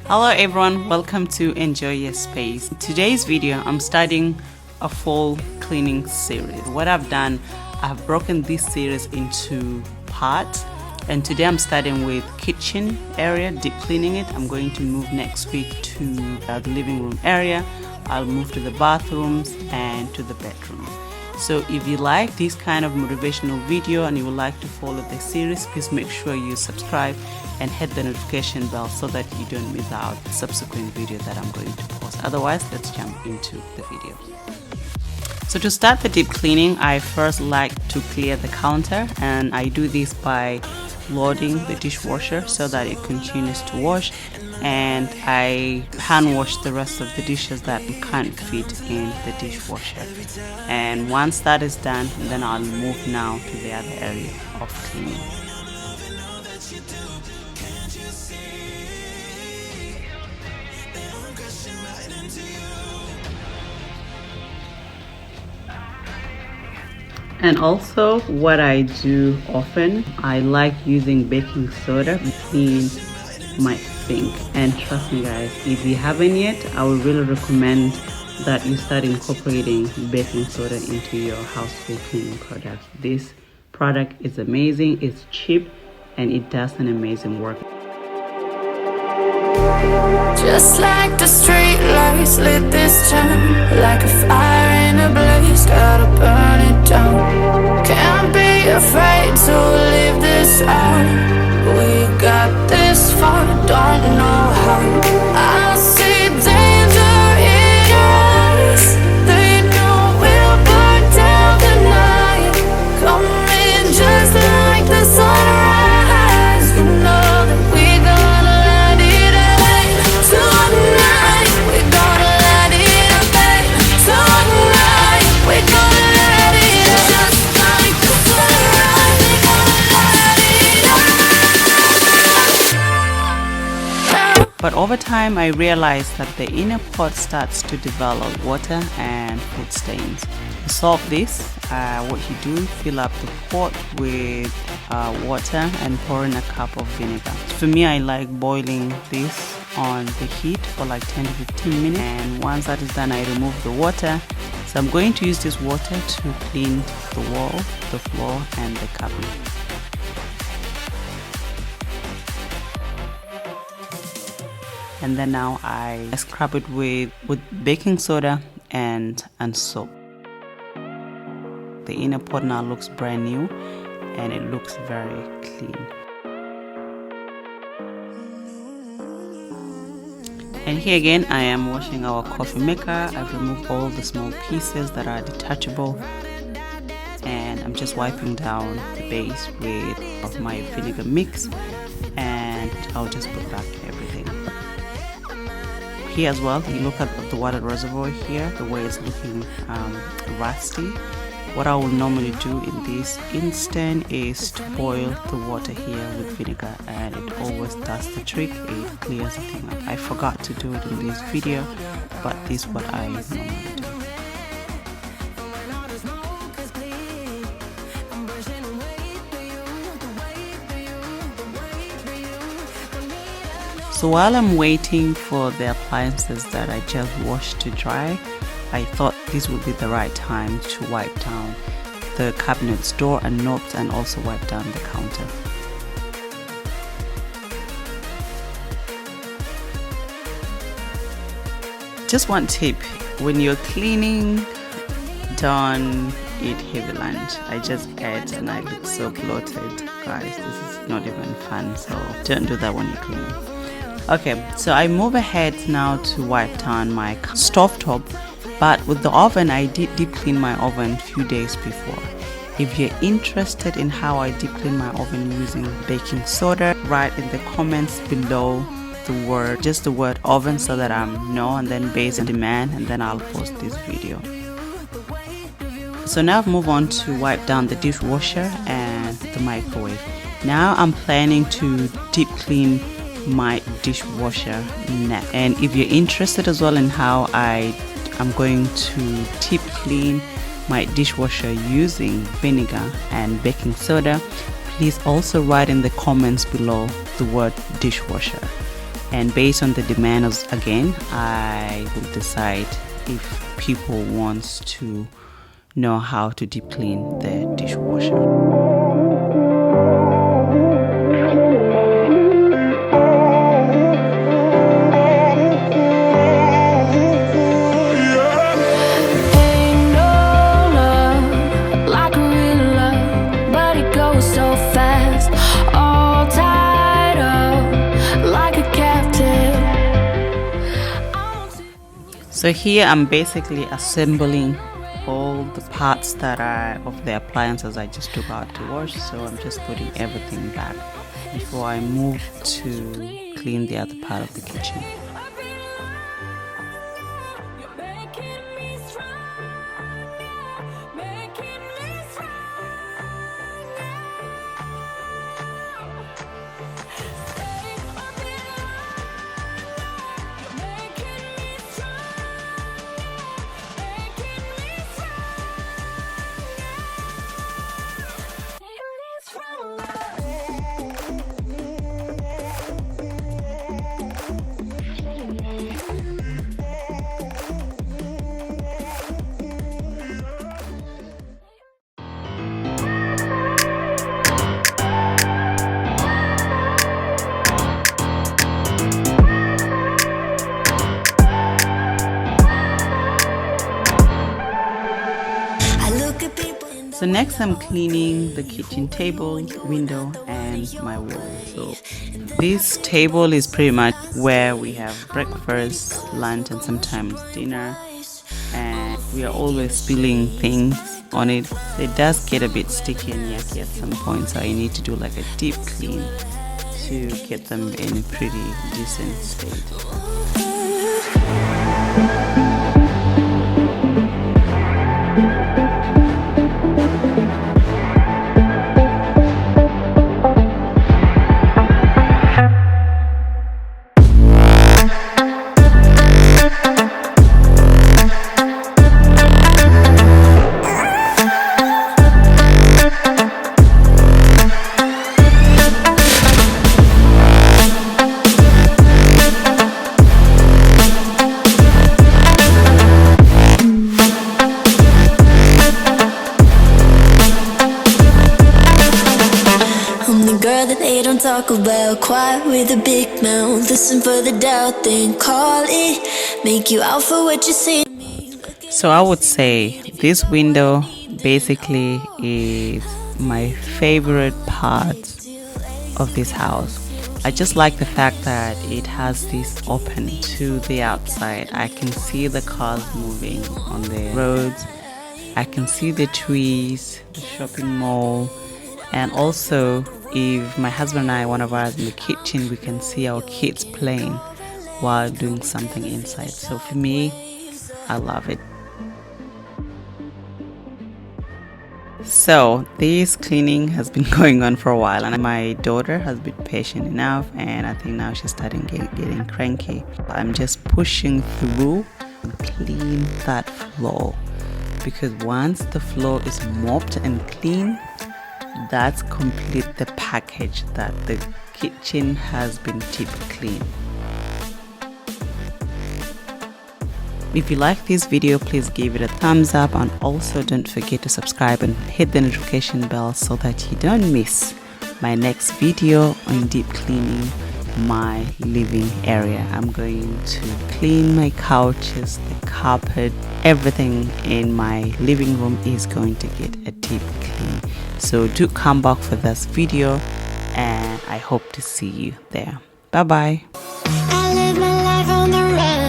Hello everyone, welcome to Enjoy Your Space. In today's video, I'm starting a fall cleaning series. What I've done, I've broken this series into parts, and today I'm starting with kitchen area, deep cleaning it. I'm going to move next week to the living room area. I'll move to the bathrooms and to the bedroom. So if you like this kind of motivational video and you would like to follow the series, please make sure you subscribe and hit the notification bell so that you don't miss out the subsequent video that I'm going to post. Otherwise, let's jump into the video. So to start the deep cleaning, I first like to clear the counter, and I do this by loading the dishwasher so that it continues to wash, and I hand wash the rest of the dishes that can't fit in the dishwasher. And once that is done, then I'll move now to the other area of cleaning. And also, what I do often, I like using baking soda to clean my sink. And trust me guys, if you haven't yet, I would really recommend that you start incorporating baking soda into your household cleaning products. This product is amazing, it's cheap, and it does an amazing work. Just like the street lights lit this town, like a fire in a blaze, gotta burn it down. Can't be afraid to leave this out. We got this far, don't know how. I see danger in your eyes. They know we'll burn down the night. Coming just like the sunrise. You know that we gonna light it up tonight. We gonna light it up tonight. We gonna light it up just like the sunrise. We gonna light it up. But over time, I realized that the inner pot starts to develop water and food stains. To solve this, what you do, fill up the pot with water and pour in a cup of vinegar. For me, I like boiling this on the heat for like 10 to 15 minutes, and once that is done, I remove the water. So I'm going to use this water to clean the wall, the floor, and the cabinet. And then now I scrub it with baking soda and soap. The inner pot now looks brand new and it looks very clean. And here again, I am washing our coffee maker. I've removed all the small pieces that are detachable, and I'm just wiping down the base with my vinegar mix, and I'll just put back everything. Here as well, you look at the water reservoir here, the way it's looking rusty. What I will normally do in this instant is to boil the water here with vinegar, and it always does the trick. It clears the thing up. I forgot to do it in this video, but this is what I normally do. So while I'm waiting for the appliances that I just washed to dry, I thought this would be the right time to wipe down the cabinet's door and knobs, and also wipe down the counter. Just one tip, when you're cleaning, don't eat heavy lunch. I just ate and I look so bloated. Guys, this is not even fun, so don't do that when you're cleaning. Okay, so I move ahead now to wipe down my stovetop, but with the oven, I did deep clean my oven a few days before. If you're interested in how I deep clean my oven using baking soda, write in the comments below just the word oven so that I know, and then based on demand, and then I'll post this video. So now I've moved on to wipe down the dishwasher and the microwave. Now I'm planning to deep clean my dishwasher next, and if you're interested as well in how I'm going to deep clean my dishwasher using vinegar and baking soda, please also write in the comments below the word dishwasher. and based on the demands, again, I will decide if people wants to know how to deep clean the dishwasher. So here I'm basically assembling all the parts that are of the appliances I just took out to wash. So I'm just putting everything back before I move to clean the other part of the kitchen. So next I'm cleaning the kitchen table, window and my wall. So this table is pretty much where we have breakfast, lunch and sometimes dinner, and we are always spilling things on it. So it does get a bit sticky and yucky at some point, so I need to do like a deep clean to get them in a pretty decent state. Talk about quiet with a big mouth. Listen for the doubt, then call it. Make you out for what you say. So I would say this window basically is my favorite part of this house. I just like the fact that it has this open to the outside. I can see the cars moving on the roads. I can see the trees, the shopping mall, and also if my husband and I, one of us in the kitchen, we can see our kids playing while doing something inside. So for me, I love it. So this cleaning has been going on for a while, and my daughter has been patient enough, and I think now she's starting getting cranky. I'm just pushing through and clean that floor, because once the floor is mopped and clean, that's complete the package that the kitchen has been deep clean. If you like this video, please give it a thumbs up, and also don't forget to subscribe and hit the notification bell so that you don't miss my next video on deep cleaning my living area. I'm going to clean my couches, the carpet, everything in my living room is going to get a deep clean. So do come back for this video, and I hope to see you there. Bye bye. I live my life on the run.